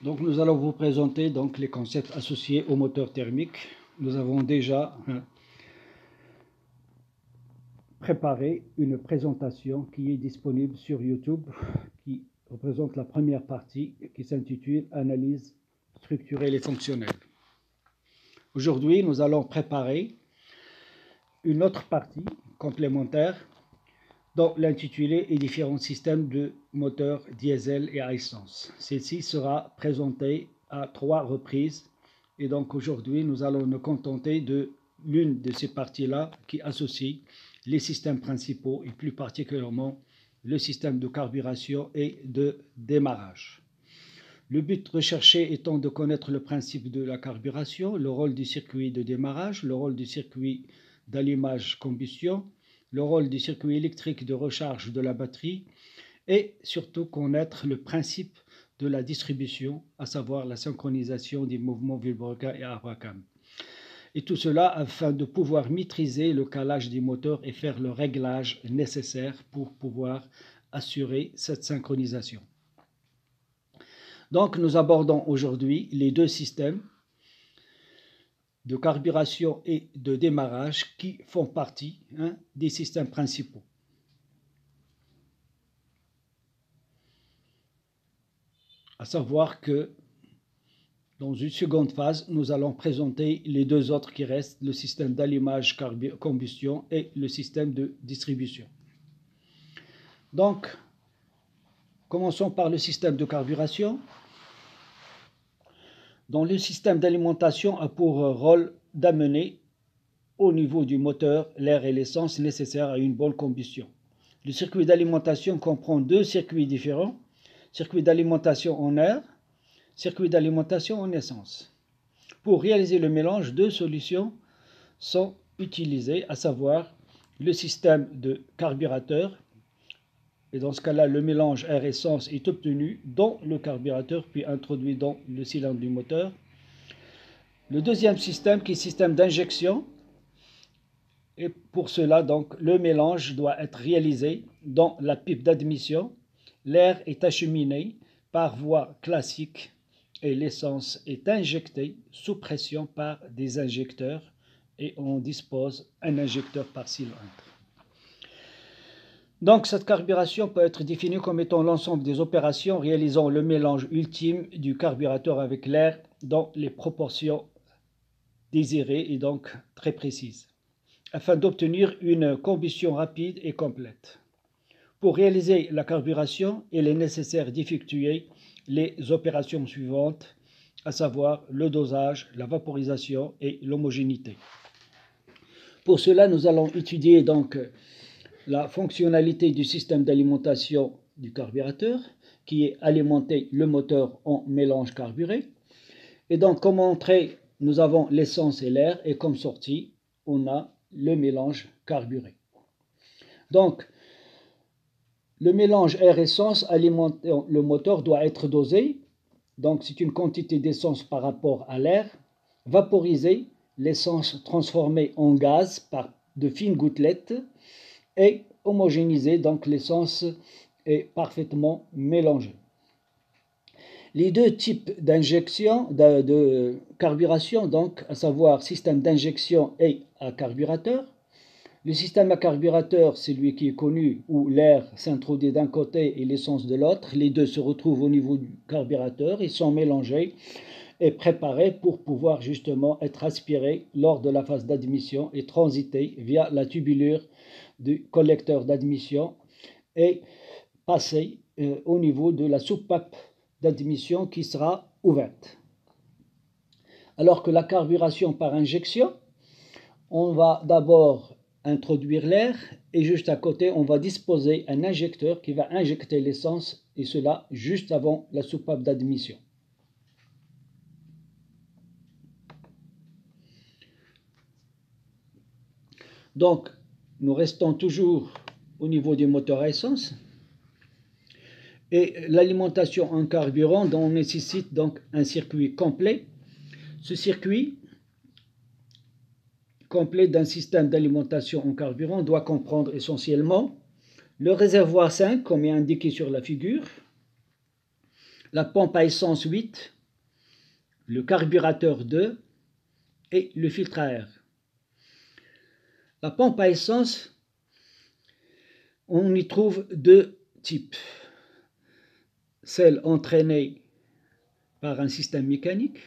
Donc nous allons vous présenter donc les concepts associés au moteur thermique. Nous avons déjà préparé une présentation qui est disponible sur YouTube, qui représente la première partie qui s'intitule Analyse structurelle et fonctionnelle. Aujourd'hui, nous allons préparer une autre partie complémentaire dont l'intitulé est différents systèmes de moteurs diesel et à essence. Celle-ci sera présentée à 3 reprises et donc aujourd'hui nous allons nous contenter de l'une de ces parties-là qui associe les systèmes principaux et plus particulièrement le système de carburation et de démarrage. Le but recherché étant de connaître le principe de la carburation, le rôle du circuit de démarrage, le rôle du circuit d'allumage-combustion, le rôle du circuit électrique de recharge de la batterie et surtout connaître le principe de la distribution, à savoir la synchronisation des mouvements Vilebrequin et Bracam. Et tout cela afin de pouvoir maîtriser le calage des moteurs et faire le réglage nécessaire pour pouvoir assurer cette synchronisation. Donc nous abordons aujourd'hui les deux systèmes de carburation et de démarrage qui font partie des systèmes principaux. À savoir que dans une seconde phase, nous allons présenter les deux autres qui restent, le système d'allumage-combustion et le système de distribution. Donc, commençons par le système de carburation. Dans le système d'alimentation a pour rôle d'amener au niveau du moteur l'air et l'essence nécessaires à une bonne combustion. Le circuit d'alimentation comprend deux circuits différents, circuit d'alimentation en air, circuit d'alimentation en essence. Pour réaliser le mélange, deux solutions sont utilisées, à savoir le système de carburateur, et dans ce cas-là, le mélange air-essence est obtenu dans le carburateur, puis introduit dans le cylindre du moteur. Le deuxième système qui est le système d'injection, et pour cela, donc, le mélange doit être réalisé dans la pipe d'admission. L'air est acheminé par voie classique et l'essence est injectée sous pression par des injecteurs et on dispose d'un injecteur par cylindre. Donc cette carburation peut être définie comme étant l'ensemble des opérations réalisant le mélange ultime du carburateur avec l'air dans les proportions désirées et donc très précises, afin d'obtenir une combustion rapide et complète. Pour réaliser la carburation, il est nécessaire d'effectuer les opérations suivantes, à savoir le dosage, la vaporisation et l'homogénéité. Pour cela, nous allons étudier donc la fonctionnalité du système d'alimentation du carburateur, qui est alimenter le moteur en mélange carburé. Et donc, comme entrée, nous avons l'essence et l'air, et comme sortie, on a le mélange carburé. Donc, le mélange air-essence alimentant le moteur doit être dosé. Donc, c'est une quantité d'essence par rapport à l'air. Vaporiser, l'essence transformée en gaz par de fines gouttelettes. Et homogénéiser, donc l'essence est parfaitement mélangée. Les deux types d'injection, de carburation, donc, à savoir système d'injection et à carburateur. Le système à carburateur, c'est celui qui est connu où l'air s'introduit d'un côté et l'essence de l'autre. Les deux se retrouvent au niveau du carburateur, ils sont mélangés et préparés pour pouvoir justement être aspirés lors de la phase d'admission et transiter via la tubulure du collecteur d'admission et passer au niveau de la soupape d'admission qui sera ouverte. Alors que la carburation par injection, on va d'abord introduire l'air et juste à côté, on va disposer un injecteur qui va injecter l'essence et cela juste avant la soupape d'admission. Donc, nous restons toujours au niveau du moteur à essence. Et l'alimentation en carburant donc, nécessite donc un circuit complet. Ce circuit complet d'un système d'alimentation en carburant doit comprendre essentiellement le réservoir 5, comme est indiqué sur la figure, la pompe à essence 8, le carburateur 2 et le filtre à air. La pompe à essence, on y trouve deux types. Celle entraînée par un système mécanique,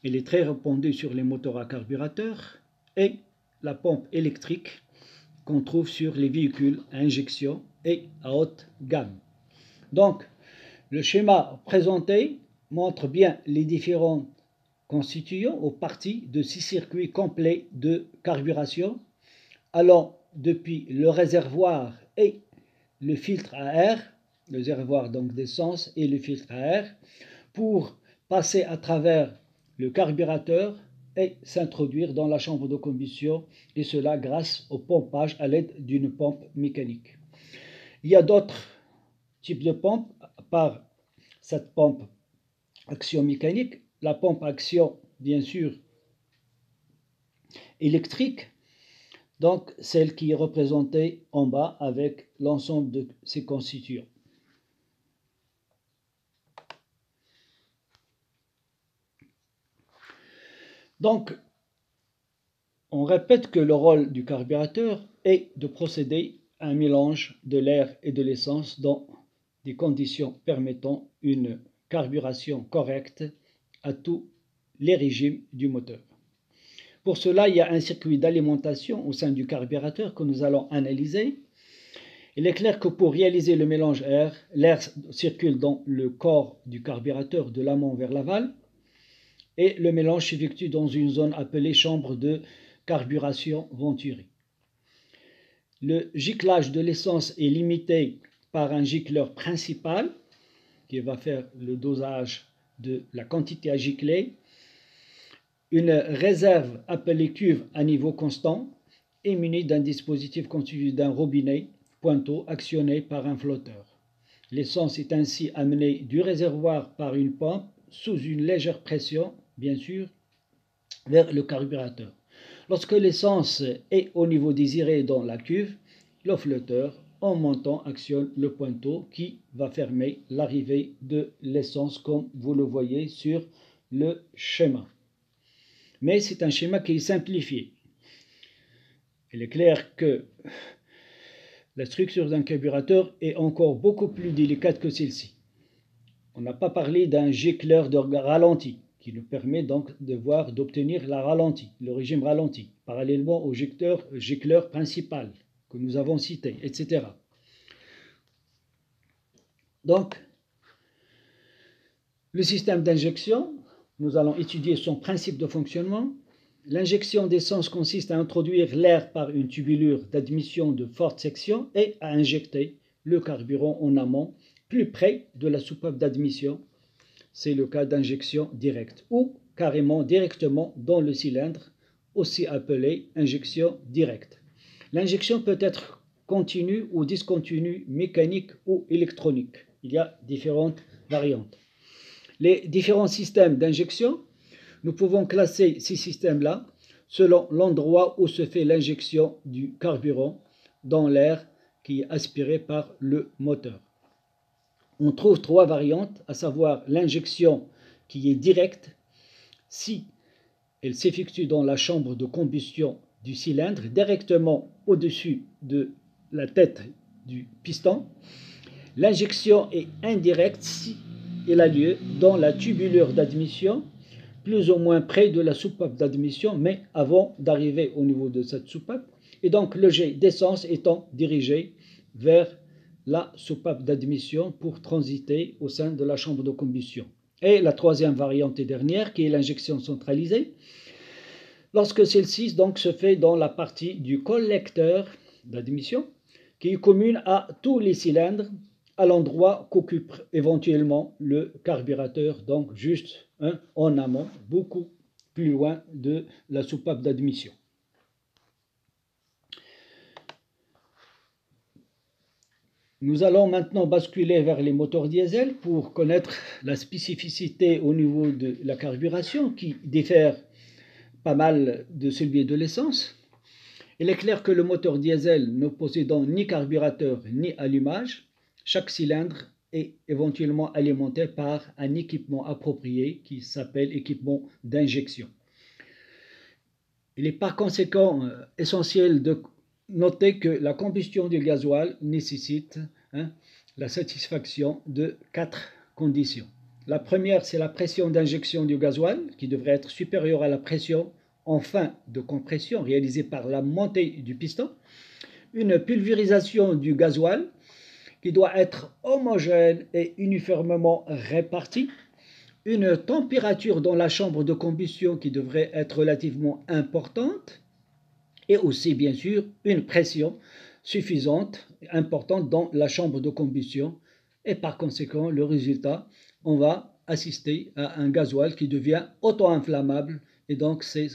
elle est très répandue sur les moteurs à carburateur, et la pompe électrique qu'on trouve sur les véhicules à injection et à haute gamme. Donc, le schéma présenté montre bien les différents constituants ou parties de ces circuits complets de carburation, allant depuis le réservoir et le filtre à air, le réservoir donc d'essence et le filtre à air, pour passer à travers le carburateur et s'introduire dans la chambre de combustion, et cela grâce au pompage à l'aide d'une pompe mécanique. Il y a d'autres types de pompes, à part cette pompe action mécanique, la pompe action, bien sûr, électrique, donc celle qui est représentée en bas avec l'ensemble de ses constituants. Donc, on répète que le rôle du carburateur est de procéder à un mélange de l'air et de l'essence dans des conditions permettant une carburation correcte à tous les régimes du moteur. Pour cela, il y a un circuit d'alimentation au sein du carburateur que nous allons analyser. Il est clair que pour réaliser le mélange air, l'air circule dans le corps du carburateur de l'amont vers l'aval, et le mélange s'effectue dans une zone appelée chambre de carburation venturée. Le giclage de l'essence est limité par un gicleur principal qui va faire le dosage de la quantité à gicler, une réserve appelée cuve à niveau constant est munie d'un dispositif constitué d'un robinet pointeau actionné par un flotteur. L'essence est ainsi amenée du réservoir par une pompe sous une légère pression, bien sûr, vers le carburateur. Lorsque l'essence est au niveau désiré dans la cuve, le flotteur, en montant, actionne le pointeau qui va fermer l'arrivée de l'essence, comme vous le voyez sur le schéma. Mais c'est un schéma qui est simplifié. Il est clair que la structure d'un carburateur est encore beaucoup plus délicate que celle-ci. On n'a pas parlé d'un gicleur de ralenti, qui nous permet donc d'obtenir la ralenti, le régime ralenti, parallèlement au gicleur principal que nous avons cité, etc. Donc, le système d'injection, nous allons étudier son principe de fonctionnement. L'injection d'essence consiste à introduire l'air par une tubulure d'admission de forte section et à injecter le carburant en amont, plus près de la soupape d'admission. C'est le cas d'injection directe, ou carrément directement dans le cylindre, aussi appelé injection directe. L'injection peut être continue ou discontinue, mécanique ou électronique. Il y a différentes variantes. Les différents systèmes d'injection, nous pouvons classer ces systèmes-là selon l'endroit où se fait l'injection du carburant dans l'air qui est aspiré par le moteur. On trouve trois variantes, à savoir l'injection qui est directe, si elle s'effectue dans la chambre de combustion du cylindre, directement au-dessus de la tête du piston. L'injection est indirecte si elle a lieu dans la tubulure d'admission, plus ou moins près de la soupape d'admission, mais avant d'arriver au niveau de cette soupape, et donc le jet d'essence étant dirigé vers la soupape d'admission pour transiter au sein de la chambre de combustion. Et la troisième variante et dernière, qui est l'injection centralisée, lorsque celle-ci donc se fait dans la partie du collecteur d'admission, qui est commune à tous les cylindres, à l'endroit qu'occupe éventuellement le carburateur, donc juste en amont, beaucoup plus loin de la soupape d'admission. Nous allons maintenant basculer vers les moteurs diesel pour connaître la spécificité au niveau de la carburation qui diffère pas mal de celui de l'essence. Il est clair que le moteur diesel ne possédant ni carburateur ni allumage, chaque cylindre et éventuellement alimenté par un équipement approprié qui s'appelle équipement d'injection. Il est par conséquent essentiel de noter que la combustion du gasoil nécessite la satisfaction de 4 conditions. La première, c'est la pression d'injection du gasoil qui devrait être supérieure à la pression en fin de compression réalisée par la montée du piston. Une pulvérisation du gasoil qui doit être homogène et uniformément répartie. Une température dans la chambre de combustion qui devrait être relativement importante et aussi bien sûr une pression suffisante, importante dans la chambre de combustion et par conséquent le résultat, on va assister à un gasoil qui devient auto-inflammable et donc c'est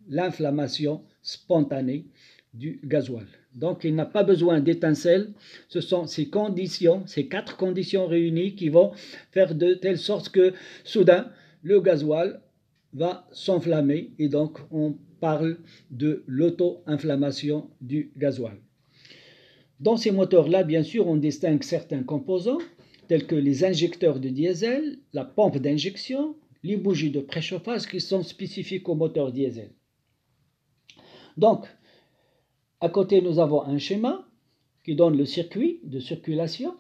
l'inflammation spontanée du gasoil. Donc il n'a pas besoin d'étincelles, ce sont ces conditions, ces 4 conditions réunies qui vont faire de telle sorte que soudain le gasoil va s'enflammer et donc on parle de l'auto-inflammation du gasoil. Dans ces moteurs-là, bien sûr, on distingue certains composants tels que les injecteurs de diesel, la pompe d'injection, les bougies de préchauffage qui sont spécifiques au moteur diesel. Donc, à côté, nous avons un schéma qui donne le circuit de circulation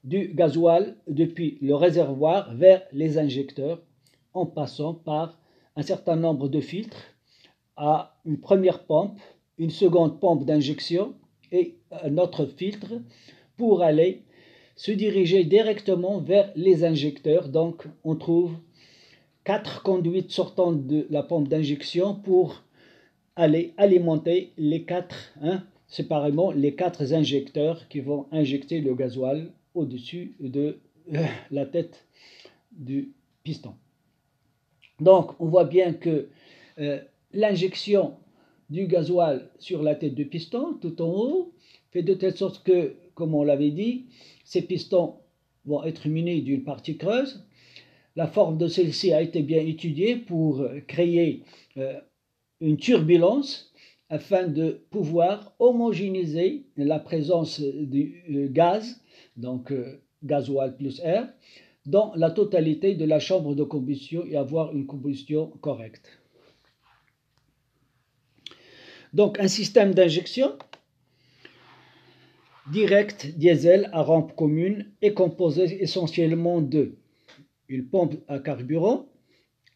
du gasoil depuis le réservoir vers les injecteurs en passant par un certain nombre de filtres à une première pompe, une seconde pompe d'injection et un autre filtre pour aller se diriger directement vers les injecteurs. Donc on trouve 4 conduites sortant de la pompe d'injection pour aller alimenter les 4, séparément les 4 injecteurs qui vont injecter le gasoil au-dessus de la tête du piston. Donc on voit bien que l'injection du gasoil sur la tête du piston tout en haut fait de telle sorte que, comme on l'avait dit, ces pistons vont être munis d'une partie creuse. La forme de celle-ci a été bien étudiée pour créer une turbulence afin de pouvoir homogénéiser la présence du gaz, donc gasoil plus air, dans la totalité de la chambre de combustion et avoir une combustion correcte. Donc un système d'injection direct diesel à rampe commune est composé essentiellement de une pompe à carburant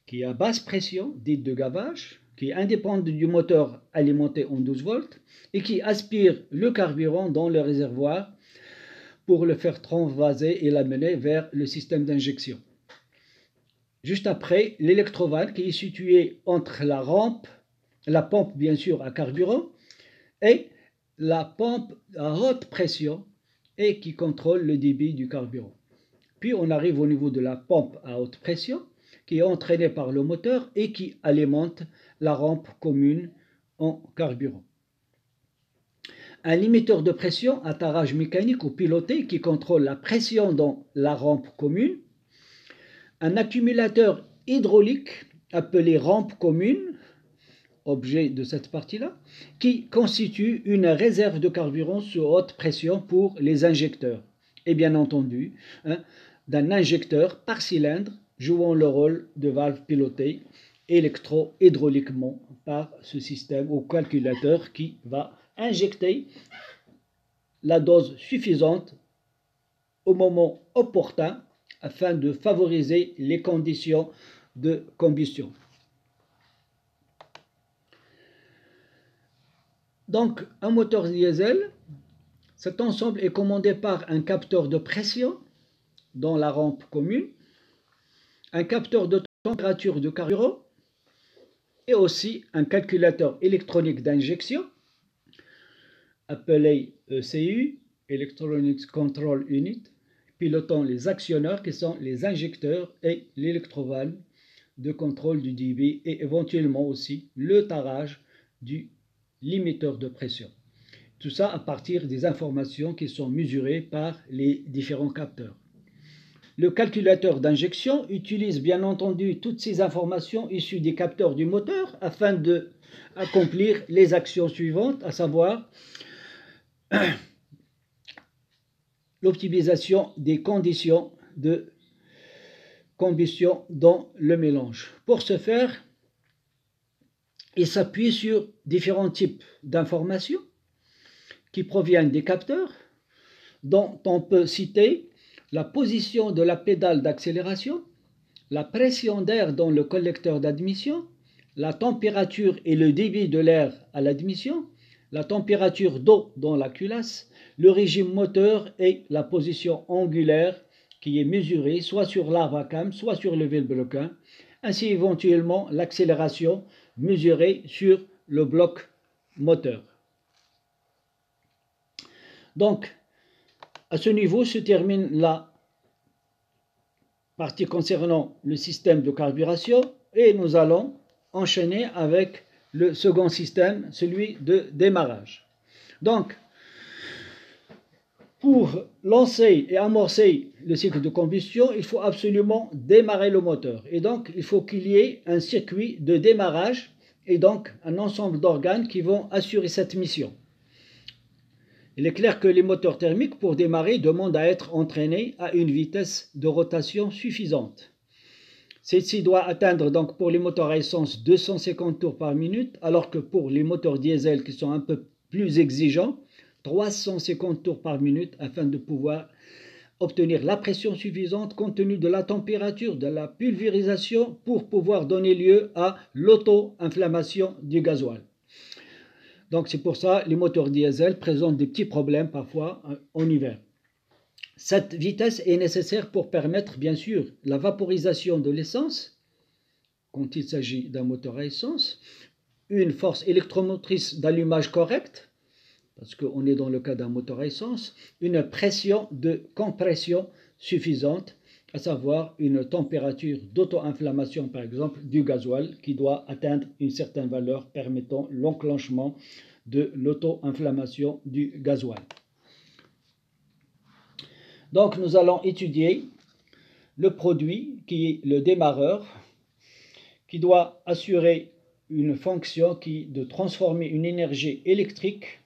qui est à basse pression, dite de gavage, qui est indépendante du moteur alimenté en 12 volts et qui aspire le carburant dans le réservoir pour le faire transvaser et l'amener vers le système d'injection. Juste après, l'électrovanne qui est situé entre la rampe, la pompe bien sûr à carburant et la pompe à haute pression et qui contrôle le débit du carburant. Puis on arrive au niveau de la pompe à haute pression qui est entraînée par le moteur et qui alimente la rampe commune en carburant. Un limiteur de pression à tarage mécanique ou piloté qui contrôle la pression dans la rampe commune. Un accumulateur hydraulique appelé rampe commune, objet de cette partie-là, qui constitue une réserve de carburant sous haute pression pour les injecteurs. Et bien entendu, d'un injecteur par cylindre jouant le rôle de valve pilotée électro-hydrauliquement par ce système ou calculateur qui va injecter la dose suffisante au moment opportun afin de favoriser les conditions de combustion. Donc, un moteur diesel, cet ensemble est commandé par un capteur de pression dans la rampe commune, un capteur de température de carburant et aussi un calculateur électronique d'injection appelé ECU, Electronic Control Unit, pilotant les actionneurs qui sont les injecteurs et l'électrovanne de contrôle du débit et éventuellement aussi le tarage du limiteur de pression. Tout ça à partir des informations qui sont mesurées par les différents capteurs. Le calculateur d'injection utilise bien entendu toutes ces informations issues des capteurs du moteur afin d'accomplir les actions suivantes, à savoir l'optimisation des conditions de combustion dans le mélange. Pour ce faire, il s'appuie sur différents types d'informations qui proviennent des capteurs, dont on peut citer la position de la pédale d'accélération, la pression d'air dans le collecteur d'admission, la température et le débit de l'air à l'admission, la température d'eau dans la culasse, le régime moteur et la position angulaire qui est mesurée soit sur l'arbre à cam, soit sur le vilebrequin, ainsi éventuellement l'accélération mesurée sur le bloc moteur. Donc, à ce niveau se termine la partie concernant le système de carburation et nous allons enchaîner avec le second système, celui de démarrage. Donc, pour lancer et amorcer le cycle de combustion, il faut absolument démarrer le moteur. Et donc, il faut qu'il y ait un circuit de démarrage et donc un ensemble d'organes qui vont assurer cette mission. Il est clair que les moteurs thermiques, pour démarrer, demandent à être entraînés à une vitesse de rotation suffisante. Celle-ci doit atteindre donc pour les moteurs à essence 250 tours par minute, alors que pour les moteurs diesel qui sont un peu plus exigeants, 350 tours par minute afin de pouvoir obtenir la pression suffisante compte tenu de la température, de la pulvérisation pour pouvoir donner lieu à l'auto-inflammation du gasoil. Donc c'est pour ça que les moteurs diesel présentent des petits problèmes parfois en hiver. Cette vitesse est nécessaire pour permettre bien sûr la vaporisation de l'essence quand il s'agit d'un moteur à essence, une force électromotrice d'allumage correcte, parce qu'on est dans le cas d'un moteur à essence, une pression de compression suffisante, à savoir une température d'auto-inflammation par exemple du gasoil qui doit atteindre une certaine valeur permettant l'enclenchement de l'auto-inflammation du gasoil. Donc nous allons étudier le produit qui est le démarreur, qui doit assurer une fonction de transformer une énergie électrique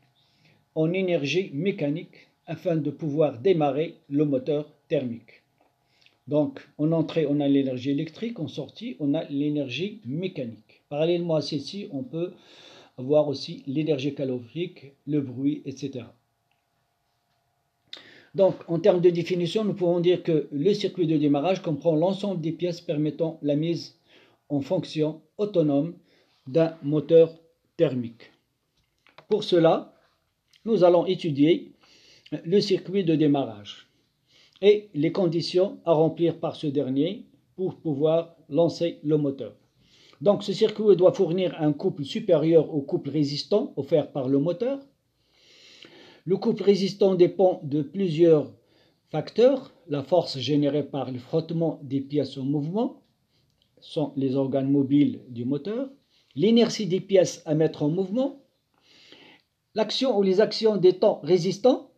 en énergie mécanique afin de pouvoir démarrer le moteur thermique. Donc en entrée on a l'énergie électrique, en sortie on a l'énergie mécanique. Parallèlement à celle-ci on peut avoir aussi l'énergie calorifique, le bruit, etc. Donc, en termes de définition, nous pouvons dire que le circuit de démarrage comprend l'ensemble des pièces permettant la mise en fonction autonome d'un moteur thermique. Pour cela, nous allons étudier le circuit de démarrage et les conditions à remplir par ce dernier pour pouvoir lancer le moteur. Donc, ce circuit doit fournir un couple supérieur au couple résistant offert par le moteur. Le couple résistant dépend de plusieurs facteurs. La force générée par le frottement des pièces en mouvement sont les organes mobiles du moteur, l'inertie des pièces à mettre en mouvement, l'action ou les actions des temps résistants,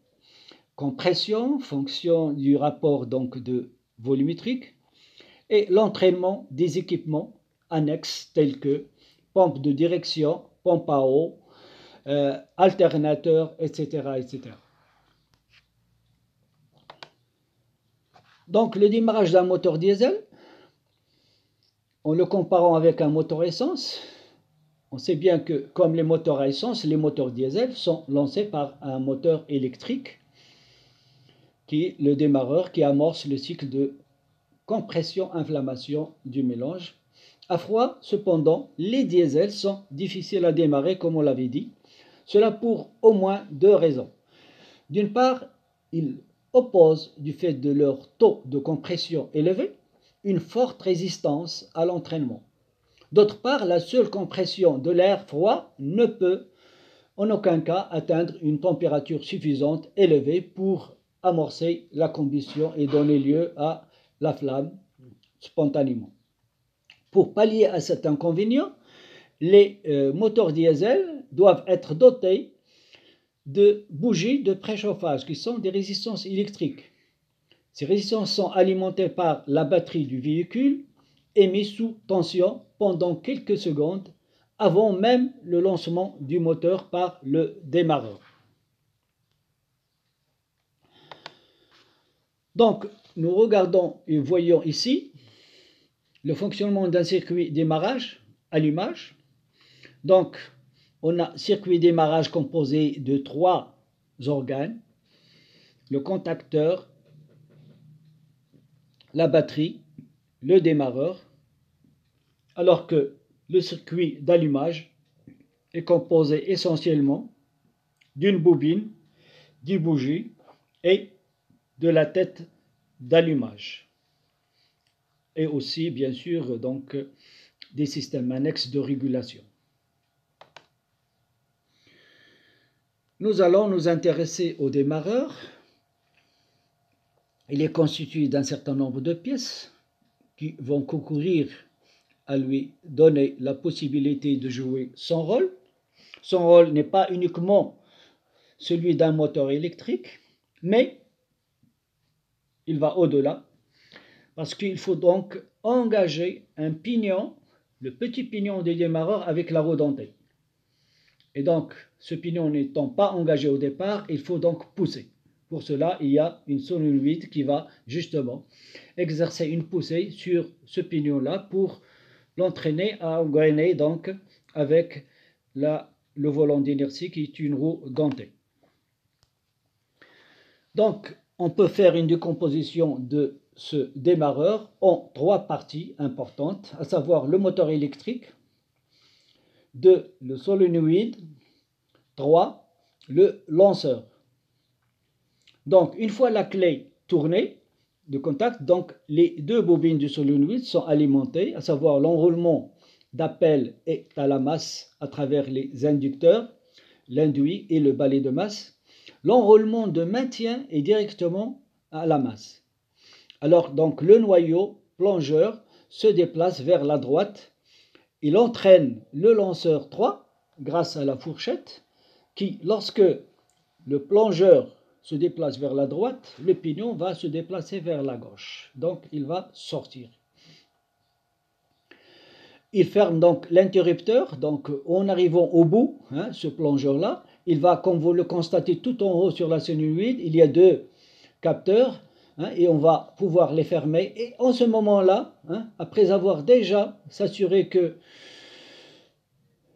compression, fonction du rapport donc de volumétrique, et l'entraînement des équipements annexes tels que pompe de direction, pompe à eau, alternateur, etc., etc. Donc le démarrage d'un moteur diesel, en le comparant avec un moteur essence, on sait bien que comme les moteurs à essence, les moteurs diesel sont lancés par un moteur électrique qui est le démarreur qui amorce le cycle de compression-inflammation du mélange. À froid, cependant, les diesels sont difficiles à démarrer comme on l'avait dit. Cela pour au moins deux raisons. D'une part, ils opposent, du fait de leur taux de compression élevé, une forte résistance à l'entraînement. D'autre part, la seule compression de l'air froid ne peut en aucun cas atteindre une température suffisante élevée pour amorcer la combustion et donner lieu à la flamme spontanément. Pour pallier à cet inconvénient, les moteurs diesel doivent être dotés de bougies de préchauffage qui sont des résistances électriques. Ces résistances sont alimentées par la batterie du véhicule et mises sous tension pendant quelques secondes avant même le lancement du moteur par le démarreur. Donc, nous regardons et voyons ici le fonctionnement d'un circuit démarrage, allumage. Donc, on a circuit démarrage composé de 3 organes, le contacteur, la batterie, le démarreur, alors que le circuit d'allumage est composé essentiellement d'une bobine, d'une bougie et de la tête d'allumage. Et aussi, bien sûr, donc, des systèmes annexes de régulation. Nous allons nous intéresser au démarreur. Il est constitué d'un certain nombre de pièces qui vont concourir à lui donner la possibilité de jouer son rôle. Son rôle n'est pas uniquement celui d'un moteur électrique, mais il va au-delà, parce qu'il faut donc engager un pignon, le petit pignon du démarreur avec la roue dentée. Et donc, ce pignon n'étant pas engagé au départ, il faut donc pousser. Pour cela, il y a une solénoïde qui va justement exercer une poussée sur ce pignon-là pour l'entraîner à engrainer donc avec le volant d'inertie qui est une roue dentée. Donc, on peut faire une décomposition de ce démarreur en 3 parties importantes, à savoir le moteur électrique, 2, le solénoïde, 3, le lanceur. Donc, une fois la clé tournée de contact, donc les 2 bobines du solénoïde sont alimentées, à savoir l'enroulement d'appel est à la masse à travers les inducteurs, l'induit et le balai de masse. L'enroulement de maintien est directement à la masse. Alors, donc, le noyau plongeur se déplace vers la droite. Il entraîne le lanceur 3 grâce à la fourchette qui, lorsque le plongeur se déplace vers la droite, le pignon va se déplacer vers la gauche. Donc, il va sortir. Il ferme donc l'interrupteur. Donc, en arrivant au bout, ce plongeur-là, il va, comme vous le constatez tout en haut sur la solénoïde, il y a 2 capteurs, et on va pouvoir les fermer. Et en ce moment-là, après avoir déjà s'assuré que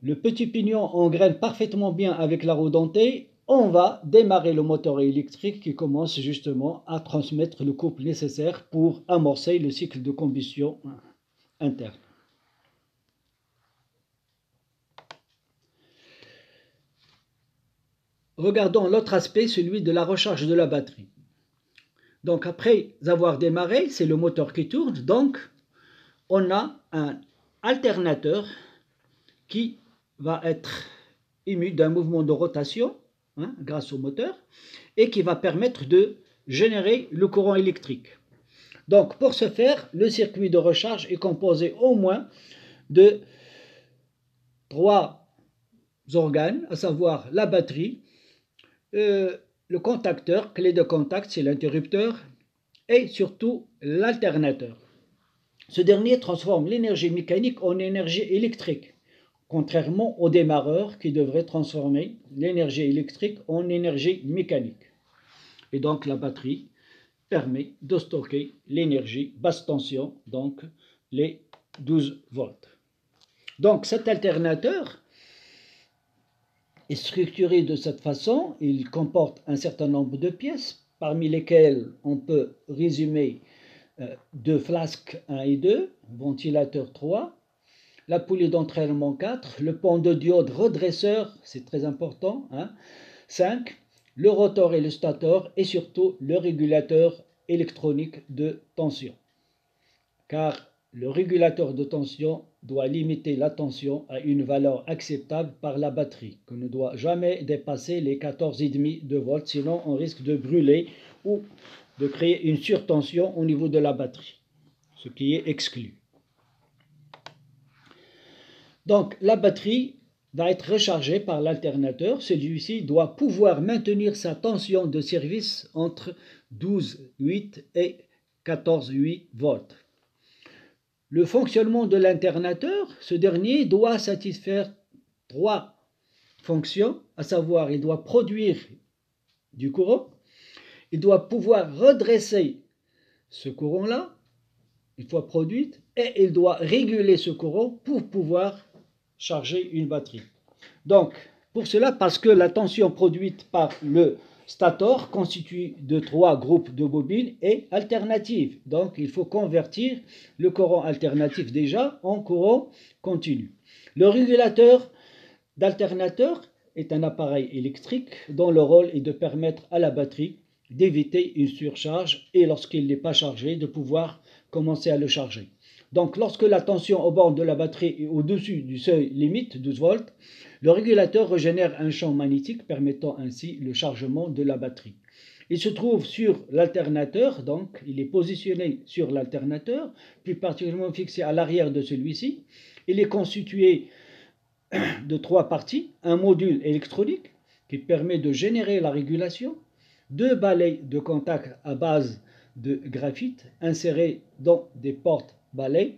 le petit pignon engraine parfaitement bien avec la roue dentée, on va démarrer le moteur électrique qui commence justement à transmettre le couple nécessaire pour amorcer le cycle de combustion interne. Regardons l'autre aspect, celui de la recharge de la batterie. Donc après avoir démarré, c'est le moteur qui tourne, donc on a un alternateur qui va être ému d'un mouvement de rotation grâce au moteur et qui va permettre de générer le courant électrique. Donc pour ce faire, le circuit de recharge est composé au moins de 3 organes, à savoir la batterie, le contacteur, clé de contact, c'est l'interrupteur, et surtout l'alternateur. Ce dernier transforme l'énergie mécanique en énergie électrique, contrairement au démarreur qui devrait transformer l'énergie électrique en énergie mécanique. Et donc la batterie permet de stocker l'énergie basse tension, donc les 12 volts. Donc cet alternateur est structuré de cette façon. Il comporte un certain nombre de pièces, parmi lesquelles on peut résumer 2 flasques 1 et 2, ventilateur 3, la poulie d'entraînement 4, le pont de diode redresseur, c'est très important, 5, le rotor et le stator, et surtout le régulateur électronique de tension. Car le régulateur de tension doit limiter la tension à une valeur acceptable par la batterie, qui ne doit jamais dépasser les 14,5 de volts, sinon on risque de brûler ou de créer une surtension au niveau de la batterie, ce qui est exclu. Donc la batterie va être rechargée par l'alternateur. Celui-ci doit pouvoir maintenir sa tension de service entre 12,8 et 14,8 volts. Le fonctionnement de l'alternateur, ce dernier doit satisfaire 3 fonctions, à savoir il doit produire du courant, il doit pouvoir redresser ce courant-là, une fois produite, et il doit réguler ce courant pour pouvoir charger une batterie. Donc, pour cela, parce que la tension produite par le stator constitue de 3 groupes de bobines et alternative. Donc, il faut convertir le courant alternatif déjà en courant continu. Le régulateur d'alternateur est un appareil électrique dont le rôle est de permettre à la batterie d'éviter une surcharge et lorsqu'il n'est pas chargé, de pouvoir commencer à le charger. Donc, lorsque la tension au bord de la batterie est au-dessus du seuil limite, 12 volts, le régulateur régénère un champ magnétique permettant ainsi le chargement de la batterie. Il se trouve sur l'alternateur, donc il est positionné sur l'alternateur, plus particulièrement fixé à l'arrière de celui-ci. Il est constitué de 3 parties, un module électronique qui permet de générer la régulation, 2 balais de contact à base de graphite insérés dans des portes balais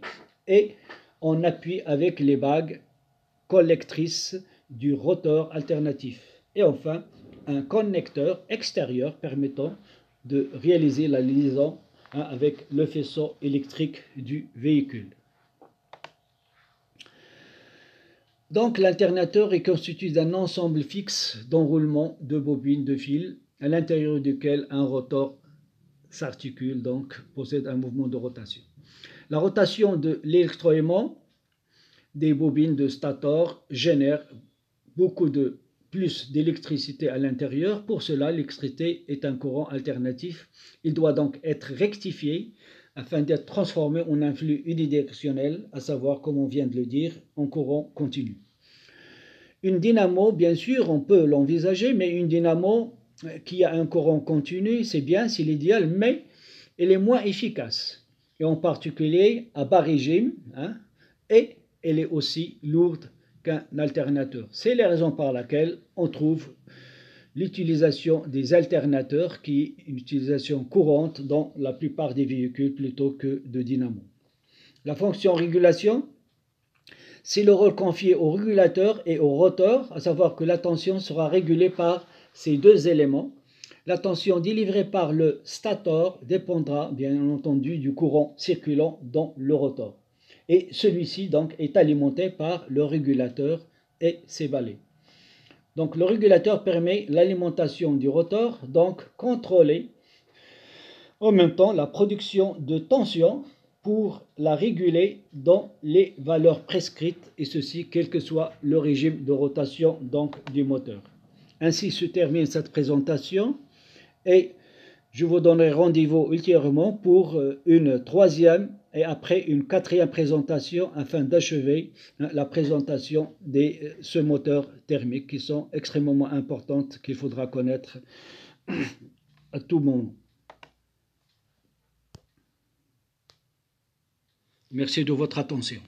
et on appuie avec les bagues collectrices du rotor alternatif. Et enfin, un connecteur extérieur permettant de réaliser la liaison avec le faisceau électrique du véhicule. Donc l'alternateur est constitué d'un ensemble fixe d'enroulement de bobines de fil à l'intérieur duquel un rotor s'articule, donc possède un mouvement de rotation. La rotation de l'électroaimant des bobines de stator génère beaucoup plus d'électricité à l'intérieur. Pour cela, l'électricité est un courant alternatif. Il doit donc être rectifié afin d'être transformé en un flux unidirectionnel, à savoir, comme on vient de le dire, en courant continu. Une dynamo, bien sûr, on peut l'envisager, mais une dynamo qui a un courant continu, c'est bien, c'est l'idéal, mais elle est moins efficace, et en particulier à bas régime, et elle est aussi lourde qu'un alternateur. C'est la raison par laquelle on trouve l'utilisation des alternateurs, qui est une utilisation courante dans la plupart des véhicules plutôt que de dynamo. La fonction régulation, c'est le rôle confié au régulateur et au rotor, à savoir que la tension sera régulée par ces 2 éléments. La tension délivrée par le stator dépendra bien entendu du courant circulant dans le rotor. Et celui-ci donc est alimenté par le régulateur et ses balais. Donc le régulateur permet l'alimentation du rotor, donc contrôler en même temps la production de tension pour la réguler dans les valeurs prescrites, et ceci quel que soit le régime de rotation donc du moteur. Ainsi se termine cette présentation et je vous donnerai rendez-vous ultérieurement pour une 3e et après une 4e présentation afin d'achever la présentation de ce moteur thermique qui sont extrêmement importantes, qu'il faudra connaître à tout moment. Merci de votre attention.